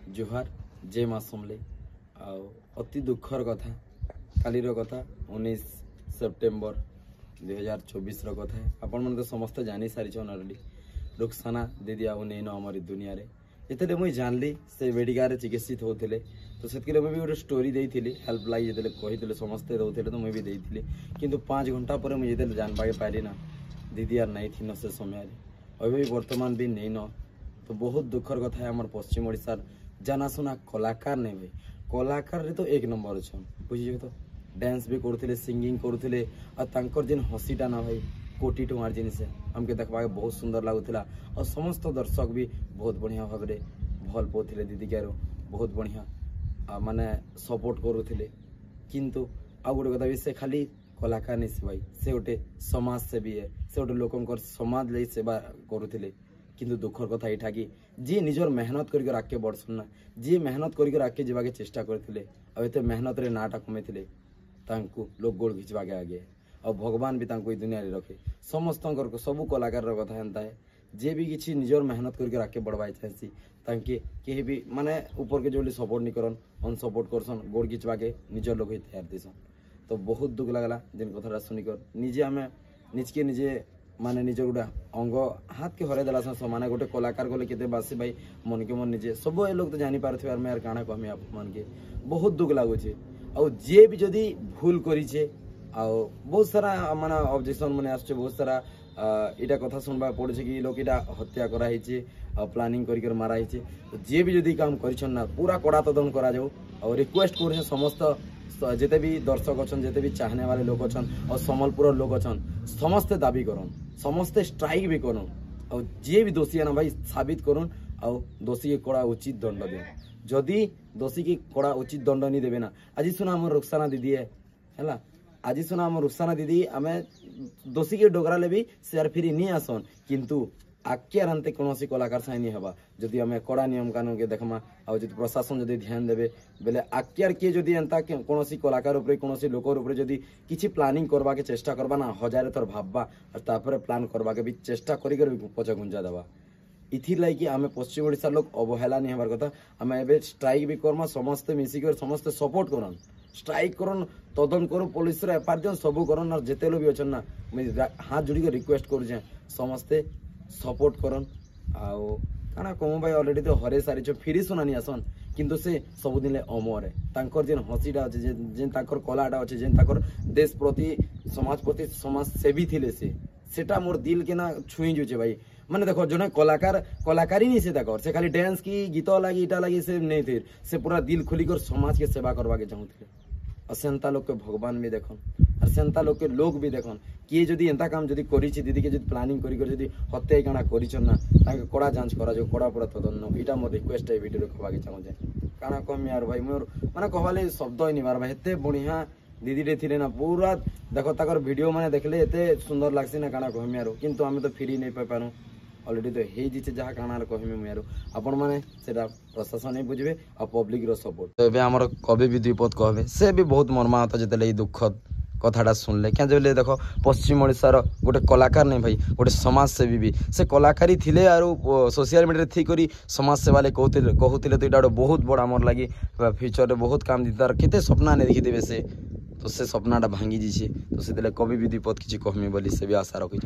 जुहार जय माँ समले अति दुखर कथा कालीर कथा 19 सेप्टेम्बर 2024 कथा है आपण मैंने तो समस्त जानी सारी अलरेडी रुखसाना दीदी आउ नहीं आमर दुनिया जिते मुझे जानली से मेडिकल चिकित्सित होते तो से मुझे गोटे स्टोरी देती हेल्पलाइन जो कही समस्ते दौले तो मुझे भी देती कि 5 घंटा पर मुझे जो जानवा पारि ना दीदी यार नहीं थी न से समय अभी बर्तमान भी नहीं न तो बहुत दुखर कथा है आम पश्चिम ओडिशार जनाशुना कलाकार नहीं भाई कलाकार तो 1 नंबर अच्छा बुझे तो डांस भी करते सिंगिंग करते और जेन हसीटा ना भाई कोटी टुमार जिनस आमके देखा बहुत सुंदर लगुला और समस्त दर्शक भी बहुत बढ़िया भाव में भल पाते दीदी के बहुत बढ़िया माने सपोर्ट करुले किंतु आ गोटे कथा भी से खाली कलाकार नहीं से भाई से गोटे समाज सेवी है से गोटे लोक समाज लई सेवा करुले किंतु दुखर कथा यहाँ कि जी निजर मेहनत करके आगे बढ़सन ना जी मेहनत करके आगे जावाके चेष्टा करते आते मेहनत रे नाटा कमेले लोक गोड़ घिचवाके आगे और भगवान भी तांको दुनिया रे रखे समस्त सबू कलाकार कथा एंता है जे भी किसी निजर मेहनत करके आगे बढ़वा चाहसी तांके कहीं भी माने ऊपर के जो सपोर्ट नहीं करन अनसपोर्ट करसन गोड़ घिचवाके निजर लोग ही तैयार देसन तो बहुत दुख लगला जिन कथा शुनिकर निजे आम निजके निजे माने निज गोटे अंग हाथ के हरे देला माने गोटे कलाकार गले केते बासी भाई मन के मन निजे सब ए लोग तो जानी पारथिबे आर मैं यार काना कहमी आप मान के बहुत दुख लागुचे आ जे भी जदी भूल करिछे आ बहुत सारा माने ऑब्जेक्शन माने आछे बहुत सारा इटा कथा सुनबा पड़े कि लोग इटा हत्या करा हिचे प्लानिंग कर मारा हिचे तो जे भी जदी काम करिछन ना पूरा कड़ा तदन करा जाऊ और रिक्वेस्ट करे समस्त जिते भी दर्शक अच्छा जिते भी चाहने वाले लोग अच्छा और सम्बलपुर लोग अच्छा समस्ते दाबी करन समस्ते स्ट्राइक भी करन और जे भी दोषी है ना भाई साबित करन और दोषी के कड़ा उचित दंड दे जदि दोषी की कड़ा उचित दंड नहीं देवे ना आज सुना आम रुखसाना दीदी है आज सुना आम रुखसाना दीदी आम दोषी के डोगराले भी सेयार फिरी नहीं आसन किंतु आके आनते कौन कलाकार साई नहीं हवा जदि आम कड़ा नियम कानून के देखमा और जो प्रशासन जदि ध्यान देवे बेले आके किए जदि एंता कौन कलाकार उपरे कौन लोकर उपरे जदि किछि प्लानिंग करवा के चेष्टा करबा ना हजार थर भाबा और तापर प्लान करवा के भी चेष्टा करिकर भी पछ गुंजा देवा इथि लागी आम पश्चिम ओडिशा लोग अवहेला नहीं हमार कथा आम एबे स्ट्राइक भी करमा समस्ते मिसिक समस्ते सपोर्ट करन स्ट्राइक करन तदन करो पुलिस रे एफआईआर दियन सबू करन और जेते लोग भी अछन ना मैं हाथ जोड़ी के रिक्वेस्ट करू समस्ते सपोर्ट करन आउ काना कहूँ भाई अलरेडी तो हरे सारी फिरी सुनानी आसन किंतु से सबुदिन अमर है तांकर जेन हसीटा अच्छे जेन तांकर कलाटा अच्छे जेन तांकर देश प्रति समाज सेवी थिले सेटा मोर दिल के ना छुई जुचे भाई माने देखो जो कलाकारी नहीं से देखो से खाली डांस की गीत लगी इटा लगी से नहीं थे से पूरा दिल खुलिकर समाज के सेवा करवा के चाहूते और सेंता लोग के भगवान भी देखन और सेंता लोग के लोग भी देखन किए जदि एंता काम जदि करिछि दीदी के जदि प्लानिंग करी जदि हत्या काना करिछन ना ताके कड़ा जांच करा जो कड़ा पूरा तदन इटा मो रिक्वेस्ट है वीडियो रखवा के चाहू जे काना कम यार भाई मोर माने कहवाले शब्द ही नहीं बार भाई एते बढ़िया दीदी रे थिले ना पूरा देखो ताकर वीडियो माने देखले एते सुंदर लागसी ना काना कहम यार किंतु हमें तो फ्री नहीं पाई पानु अलरेडी तो हे जिचे जहाँ काना कहमी मुझे आपण मैंने प्रशासन ही बुझे और पब्लिक रो सपोर्ट तो ये आम कवि भी द्विपद कहबे से भी बहुत मर्माहत जिते दुखद कथाटा सुनले क्या जब देखो पश्चिम ओडिशार गोटे कलाकार नहीं भाई गोटे समाज सेवी भी से कलाकारी थिले आरो सोशल मीडिया थी करी समाज सेवा कहते तो यहाँ बहुत बड़ा आमर लगी फ्यूचर रे बहुत काम दीदार केते सपना नहीं देखीदेवे से तो से सपनाटा भांगी जाइए तो से कवि भी द्विपद किसी कहमी बोली से भी आशा रखी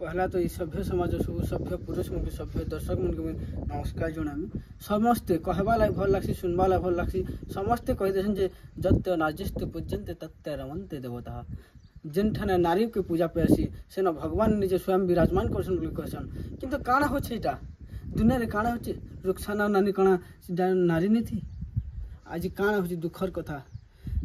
पहला तो सभ्य समाज सब सभ्य पुरुष मन के सभ्य दर्शक मन के नमस्कार जनामी समस्ते कहवा लाग भल लागसी सुनवा लाग भल लागसी समस्ते कहि देछन जे जत्ते नाजिस्ते पूज्यन्ते तत्ते रमन्ते देवता जेन ठाने नारी के पूजा पेसी से न भगवान निजे स्वयं विराजमान करसन बोली कहसन किंतु काना होछे इटा दुनिया रे काना होछे रुखसाना नानी काना नारी नहीं थी आज काना होछे दुखर कथा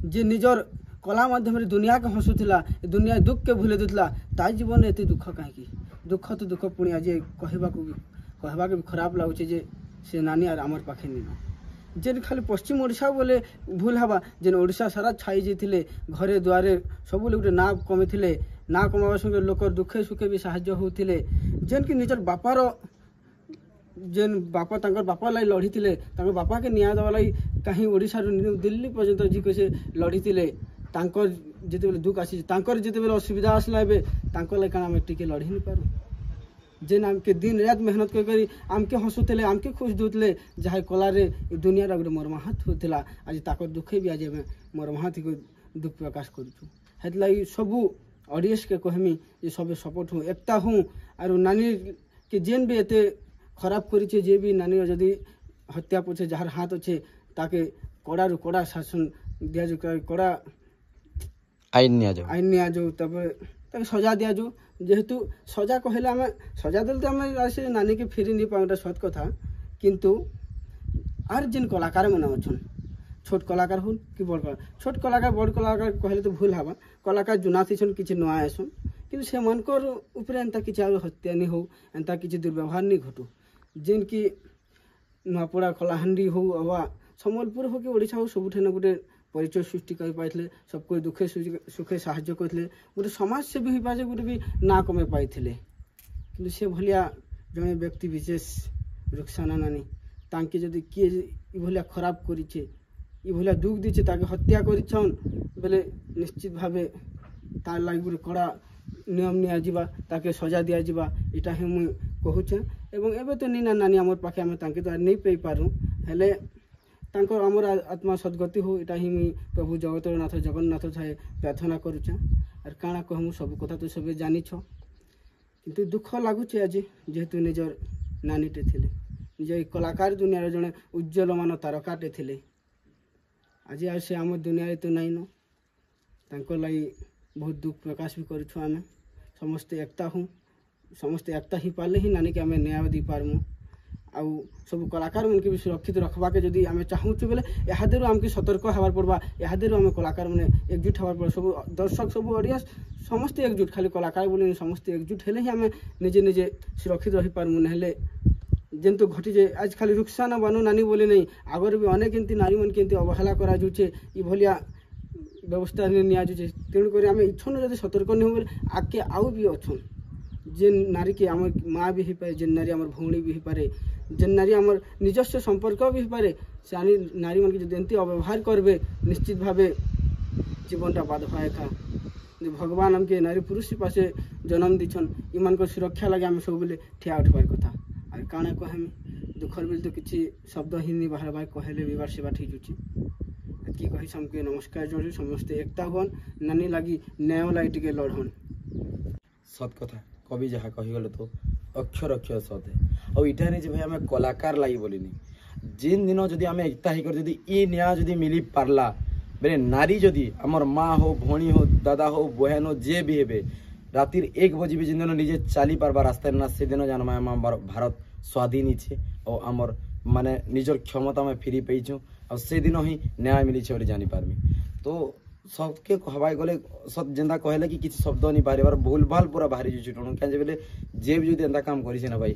जे निजर कला माध्यम दुनिया के हसुला दुनिया दुख के भूले दूला ता जीवन एत दुख कहीं दुख तो दुख पुणी आज कहवा भी खराब लगुचे जे से नानी आर आमर पाखे नहीं जेन खाली पश्चिम ओडिशा बोले भूल हवा जेन ओडिशा सारा छाई जाते घरे द्वारे सब लोग ना कमी ना कमावा संगे लोक दुखे सुखे भी साहाय्य होते जेन कि निजर बापार जेन बापा तांकर बापा लाई लड़ी थे बापा के न्याय देवा लगी कहीं ओडिशा दिल्ली पर्यंत जी कैसे लड़ी थे तांकर जिते दुख आसी तांकर जिते असुविधा आसला एबे तांकर लाई काना टिके लड़ी नहीं पारू जेन आमके दिन रात मेहनत कर आमके हसुले आमके खुश दूले जहाँ कलारे दुनिया गोटे मर्माहत होता आज ताकर दुखे भी आज मर्माहत दुख प्रकाश करूँ हेतु सबू ऑडियंस के कहमी ये सब सपोर्ट हूँ एकता हूँ और नानी के जेन भी एते खराब करी जे भी नानी जदि हत्या पछे जार हाथ अच्छे ताके कड़ा रु कड़ा शासन दिया जाऊ कड़ा आईन निया जाऊ तब ताके सजा दिया जाऊ जेहेतु सजा कहले आम सजा देते आम से नानी के फेरी नहीं पाऊँ सत कथा किंतु आर जेन कलाकार मन अच्छन छोट कलाकार हो कि बड़ कलाकार छोट कलाकार बड़ कलाकार कहले तो भूल हवा कलाकार जुना थी किसी नुआ आसन कि से मनकर ऊपर एंता किसी हत्या नहीं हो एंता किसी दुर्व्यवहार नहीं घटू जेन की नुआपड़ा कलाहांडी हो अवा सम्बलपुर हो कि ओडिशा हो सबुठे गोटे परिचय सृष्टि कर पाइले सबको दुखे सुखे साहाय्य करते गोटे समाज सेवी हो पाए गोटे भी ना कमे पाई कि से भलिया जड़े व्यक्ति विशेष रुखसाना नानी तांके जदि किए भलिया खराब करिछे भलिया दुख दीचे ताके हत्या करिछन बेले निश्चित भावे तार लागि गोटे कड़ा नियम निया जिबा ताके सजा दिया जिबा इटा ही मुई कहूचे एवं एबे तो नीना नानी हमर पाखे आमे तांके तो नहीं पाई पारू हेले तांकर हमर आत्मा सद्गति हो इटा ही मुई प्रभु जगतनाथ जगन्नाथ थाए प्रार्थना करूचे और काଣା कहमु सब कथा तो सबे जानी छ किंतु दुख लागुचे आज जेहेतु निजर नानीटे थिले निज कलाकार दुनिया जड़े उज्जवल मान तारकाटे थिले आज आ से आम दुनिया तो नाइन तांकर लागि बहुत दुख प्रकाश भी करूँ आम समस्ते एकता हूँ समस्ते एकता ही पाले ही नानी के आम न्याय दी पारमु आउ सब कलाकार मन के भी सुरक्षित रखबा के जदि आम चाहूँ बेले यादेर आमके सतर्क हबार पड़वा यादेर आम कलाकार मैंने एकजुट हबार पड़ सब दर्शक सब ऑडियंस समस्ते एकजुट खाली कलाकार बोले समस्ते एकजुट हेले ही आम निजे निजे सुरक्षित रही पारमु नहेले जेन तो घटी जे आज खाली रुखसाना बानो नानी बोले नहीं आगर भी अनेक एमती नारी मन के अवहेला करा जुचे ई भलिया व्यवस्था निया जुचे तेणुक आम इच्छन जब सतर्क नहीं हो आगे आउ भी अच्छन जेन नारी के आम माँ भी हो पाए जेन नारी आम भौणी भी हो पाए जेन नारी आम निजस्व संपर्क भी हो पाए से नारी मन के एमती अव्यवहार करबे निश्चित भावे जीवनटा बाधा एका भगवान आमके नारी पुरुष पास जन्म दीछन ईमान को सुरक्षा लगे आम सब बेले ठिया उठबार कथा और काଣା कहमी दुखर बिल तो किसी शब्द ही नहीं बाहर कहले भी बार ठीक जुची कि कही समके नमस्कार जोड़ी समस्ते एकता हुन नानी लगी न्याय लगी टिके लड़न सत कथा कवि जहाँ कहीगले तो अक्षर अक्षर सत है और इटा नहीं भाई आम कलाकार लगी बोलिनी जिन दिन जदि आम एकता होकर जदि ई न्याय जदि मिली पारला बेले नारी जदि आमर माँ हो भौणी हो दादा हो बहन हो जे भी हे रातिर 1 बजे भी जिन दिन निजे चली पार्बा रास्ता ना से दिन जान भारत स्वाधीन ही और आमर माने निजर क्षमता में फेरी पाइछुँ और से दिन ही न्याय मिली बोली जानी पारमी तो सबके कहवाई गले सब जेंदा कहले कि किसी शब्द नहीं बाहर भूल भाल पूरा बाहरी जुटुण क्या बोले जे भी जो एंता काम करी ना भाई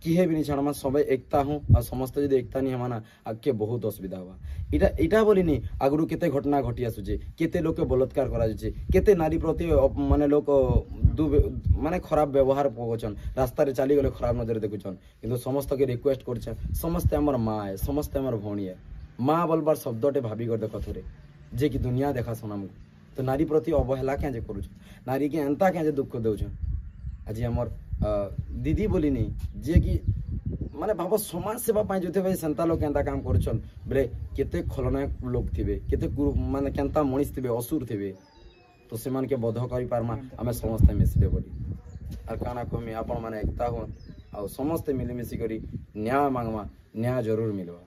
किए भी नहीं छाड़ा सब एकता हूँ और समस्त जो एकता नहीं हमारा आगे बहुत असुविधा हुआ इटा इटा बोली नहीं आगु केते घटना घटी आसुचे केते लोक बलात्कार करा जाउचे केते नारी प्रति माने लोक माने खराब व्यवहार पकौन रास्ता चली गले खराब नजर देखुन किंतु समस्त के रिक्वेस्ट कर समस्ते आमर माँ है समस्ते आमर भौणी है माँ बोलबार शब्दटे भाभी कर देख थोड़े जे कि दुनिया देखा सुना तो नारी प्रति अवहेला क्या करूँ नारी के एंता क्या दुख दौन आज आमर दीदी बोली नहीं जे कि माने भाव समाज सेवा जो थे भाई सेंता लोग केंता काम करुछन बेले केते खलनायक लोग थिबे केते माने केंता मनीष थिबे असुर थिबे तो से मान के बोध करि पारमा हमें समस्त मिसले बोली और काना कमी आपण माने एकता हो आ समस्त मिली मिसी करी न्याय मांगवा न्याय जरूर मिलवा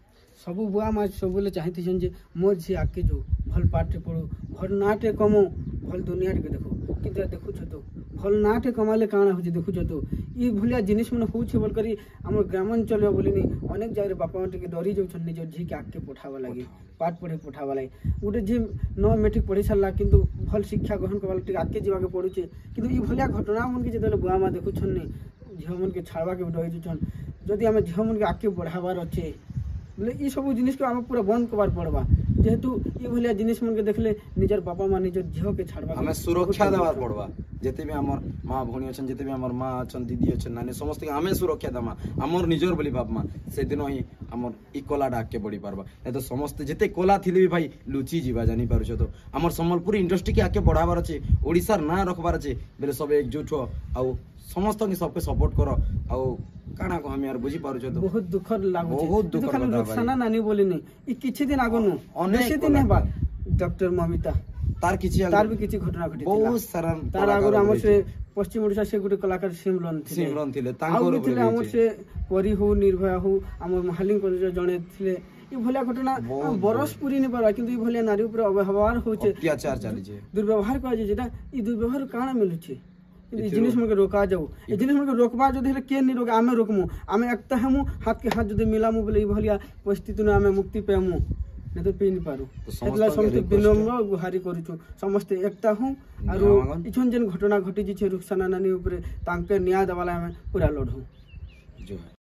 सबू बुआ माँ सब बोले चाहती जे मोर झी आके जो भल पाठ पढ़ो भल नाटे कमो भल दुनिया के देखो कि देखु तो भल नाटे कमाले काଣା हो देखु तो ये भलिया जिनिस मन हो बोल करी आम ग्रामांचल बोली नहीं अनेक जगह बापा टे डरी जाऊन निज झी के आगे पठावा लगे पाठ पढ़े पठावा लगे गोटे झी 9 मैट्रिक पढ़ी सारा कि भल शिक्षा ग्रहण करवा आगे जाके पड़ुचे कि भलिया घटना मन के जो बुआ माँ देखुन नहीं झील मन के छाड़वा के डरी जाऊन जदि आम झील मन के आगे बढ़ावार अच्छे बोले ये सब जिनिस को आम पूरा बंद करवार पड़वा जेहेतु ये भलिया जिनिस मन के देखले निजर बापा माँ निजर झील के छाड़बा हमें सुरक्षा देवार पड़वा जेते भी हमर माँ भौणी अछन जेते भी हमर माँ अछन दीदी अछन नानी समस्त के हमें सुरक्षा देमा हमर निजर बोली बाप माँ से दिन ही हमर ई कला डाक के बढ़ी पारबा ए तो समस्त जेते कला थिले भी भाई लुचि जीवा जानी पारुछ तो हमर सम्बलपुर इंडस्ट्री के आके बढ़ाबार अछि ओडिसार ना रखबार अछि बेले सब एकजुट हो आउ समस्त के सबके सपोर्ट करो आउ काना को हम यार बुझी पारुछ तो बहुत दुख लागु बहुत दुख खाली रुखसाना नानी बोली नहीं ई किछि दिन आगो नु बेसी दिन हेबा डॉक्टर ममिता तार किछि तार भी किछि घटना घटी बहुत सारा तार आगो हमर से पश्चिम ओडिसा से गुटे कलाकार सिमरन थिले तांकर ऊपर हमर से परी हो निर्भया हो हमर महालिंग कॉलेज जणे थिले ई भलिया घटना बरस पूरी नहीं पारा किंतु ई भलिया नारी ऊपर अव्यवहार होचे अत्याचार चली जे दुर्व्यवहार कह जे जेटा ई दुर्व्यवहार काना मिलुचे ई जिनिस मन के रोका जाऊ ई जिनिस मन के रोकबा जदि हेले के नहीं रोके आमे रोकमु आमे एकता हमु हाथ के हाथ जदि मिलामु बोले ई भलिया परिस्थिति न आमे मुक्ति पेमु नहीं तो पी नहीं पारू एतला समस्त विनम्र गुहारी करूछु समस्त एकता हूं आरो इछन जेन घटना घटी जे रुखसाना नानी ऊपर तांके न्याय दवाला आमे पूरा लढू जो है।